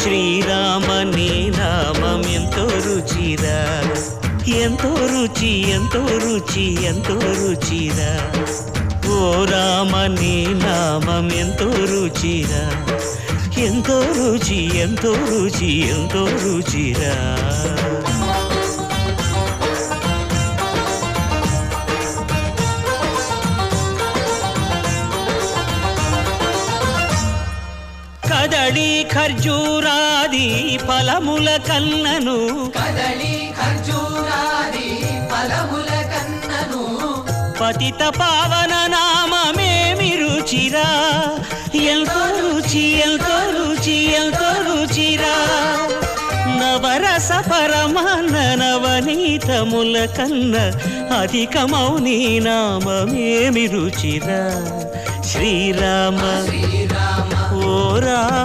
శ్రీరామ నీ నామం ఎంతో రుచిరా, ఎంతో రుచి ఎంతో రుచి ఎంతో రుచిరా. ఓ రామ నీ నామం ఎంతో రుచిరా, ఎంతో రుచి ఎంతో రుచి ఎంతో రుచిరా. కదళి ఖర్జూరాది ఫలముల కన్నను, కదళి ఖర్జూరాది ఫలముల కన్నను, పతిత పావన నామమేమి రుచిరా, ఎంతో రుచి ఎంతో రుచి ఎంతో రుచిరా. నవరస పరమాన్న నవనీతముల కన్న అధికమౌ నీ నామమేమి రుచిరా. శ్రీరామ శ్రీరామ ఓ రా